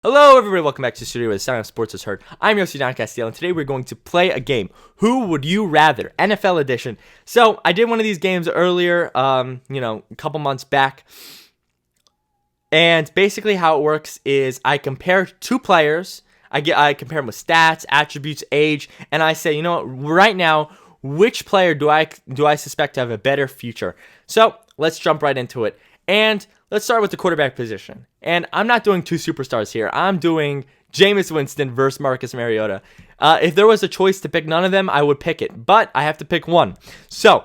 Hello everybody, welcome back to the studio where the sound of sports is heard. I'm Yossi Don Castillo, and today we're going to play a game. Who would you rather? NFL edition. So, I did one of these games earlier, a couple months back. And basically how it works is I compare two players. I compare them with stats, attributes, age, and I say, right now, which player do I suspect to have a better future? So, let's jump right into it. And let's start with the quarterback position. And I'm not doing two superstars here. I'm doing Jameis Winston versus Marcus Mariota. If there was a choice to pick none of them, I would pick it. But I have to pick one. So,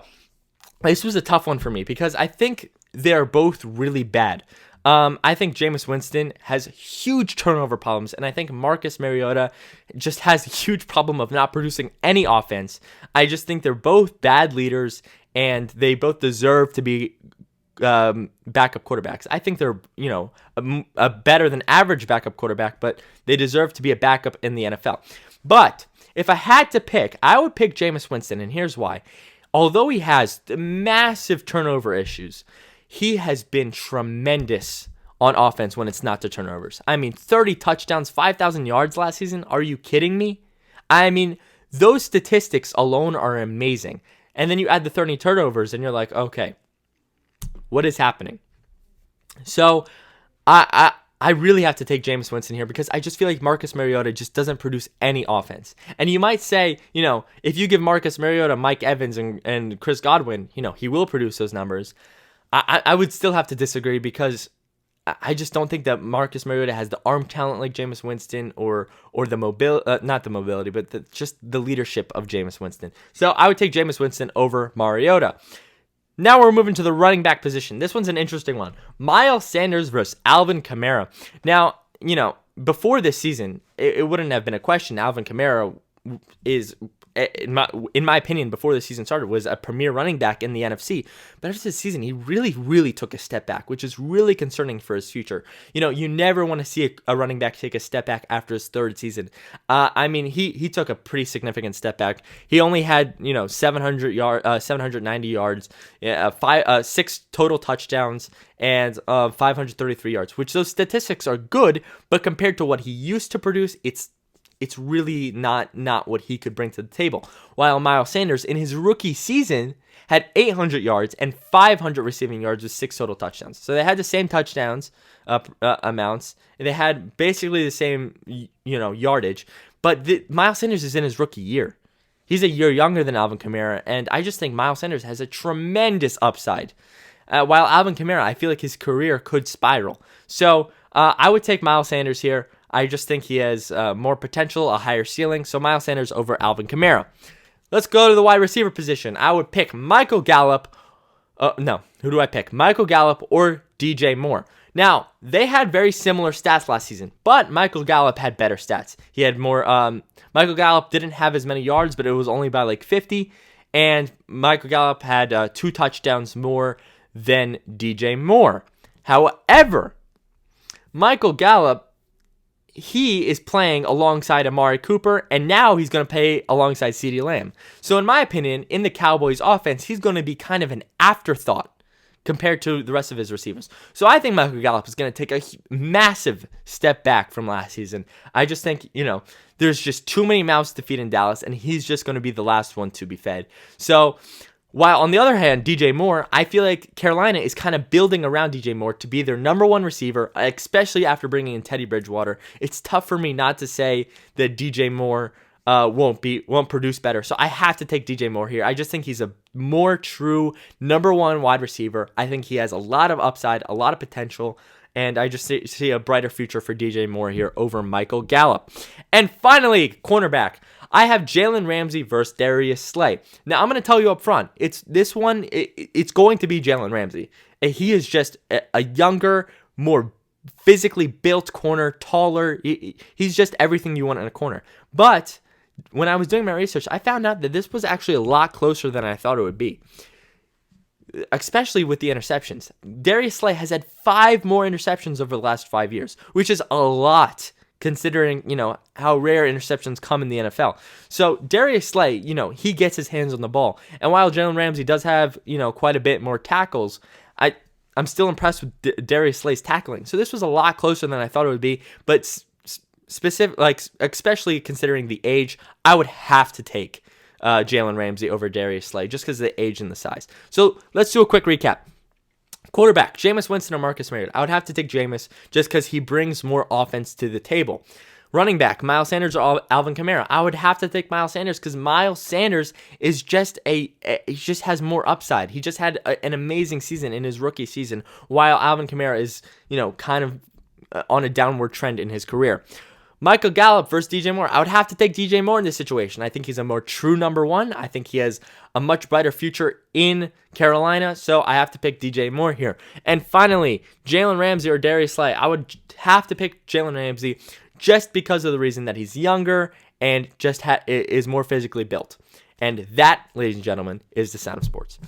this was a tough one for me because I think they're both really bad. I think Jameis Winston has huge turnover problems, and I think Marcus Mariota just has a huge problem of not producing any offense. I just think they're both bad leaders, and they both deserve to be backup quarterbacks. I think they're, a better than average backup quarterback, but they deserve to be a backup in the NFL. But if I had to pick, I would pick Jameis Winston, and here's why. Although he has massive turnover issues, he has been tremendous on offense when it's not the turnovers. 30 touchdowns, 5,000 yards last season. Are you kidding me? Those statistics alone are amazing. And then you add the 30 turnovers, and you're like, okay, what is happening? So, I really have to take Jameis Winston here because I just feel like Marcus Mariota just doesn't produce any offense. And you might say, if you give Marcus Mariota, Mike Evans, and Chris Godwin, he will produce those numbers. I would still have to disagree because I just don't think that Marcus Mariota has the arm talent like Jameis Winston or the not the mobility, but just the leadership of Jameis Winston. So I would take Jameis Winston over Mariota. Now we're moving to the running back position. This one's an interesting one. Miles Sanders versus Alvin Kamara. Now, before this season, it wouldn't have been a question. Alvin Kamara is, in my opinion, before the season started, was a premier running back in the NFC. But after this season, he really, really took a step back, which is really concerning for his future. You never want to see a running back take a step back after his third season. He took a pretty significant step back. He only had 790 yards, 6 total touchdowns, and 533 yards. Which those statistics are good, but compared to what he used to produce, it's really not what he could bring to the table. While Miles Sanders, in his rookie season, had 800 yards and 500 receiving yards with 6 total touchdowns. So they had the same touchdowns amounts. They had basically the same yardage. But Miles Sanders is in his rookie year. He's a year younger than Alvin Kamara, and I just think Miles Sanders has a tremendous upside. While Alvin Kamara, I feel like his career could spiral. So I would take Miles Sanders here. I just think he has more potential, a higher ceiling. So Miles Sanders over Alvin Kamara. Let's go to the wide receiver position. I would pick Michael Gallup. Who do I pick? Michael Gallup or DJ Moore. Now, they had very similar stats last season, but Michael Gallup had better stats. He had more. Michael Gallup didn't have as many yards, but it was only by like 50. And Michael Gallup had 2 touchdowns more than DJ Moore. However, Michael Gallup, he is playing alongside Amari Cooper, and now he's going to play alongside CeeDee Lamb. So in my opinion, in the Cowboys offense, he's going to be kind of an afterthought compared to the rest of his receivers. So I think Michael Gallup is going to take a massive step back from last season. I just think, there's just too many mouths to feed in Dallas, and he's just going to be the last one to be fed. So while on the other hand, DJ Moore, I feel like Carolina is kind of building around DJ Moore to be their number one receiver, especially after bringing in Teddy Bridgewater. It's tough for me not to say that DJ Moore won't produce better. So I have to take DJ Moore here. I just think he's a more true number one wide receiver. I think he has a lot of upside, a lot of potential, and I just see a brighter future for DJ Moore here over Michael Gallup. And finally, cornerback. I have Jalen Ramsey versus Darius Slay. Now, I'm going to tell you up front, it's going to be Jalen Ramsey. He is just a younger, more physically built corner, taller. He's just everything you want in a corner. But when I was doing my research, I found out that this was actually a lot closer than I thought it would be, especially with the interceptions. Darius Slay has had 5 more interceptions over the last 5 years, which is a lot considering, how rare interceptions come in the NFL. So Darius Slay, he gets his hands on the ball. And while Jalen Ramsey does have, quite a bit more tackles, I'm still impressed with Darius Slay's tackling. So this was a lot closer than I thought it would be, but specific, like especially considering the age, I would have to take Jalen Ramsey over Darius Slay just because of the age and the size. So let's do a quick recap. Quarterback, Jameis Winston or Marcus Mariota. I would have to take Jameis just because he brings more offense to the table. Running back, Miles Sanders or Alvin Kamara. I would have to take Miles Sanders because Miles Sanders is just he just has more upside. He just had an amazing season in his rookie season, while Alvin Kamara is, kind of on a downward trend in his career. Michael Gallup versus DJ Moore. I would have to take DJ Moore in this situation. I think he's a more true number one. I think he has a much brighter future in Carolina, so I have to pick DJ Moore here. And finally, Jalen Ramsey or Darius Slay. I would have to pick Jalen Ramsey just because of the reason that he's younger and just is more physically built. And that, ladies and gentlemen, is the Sound of Sports.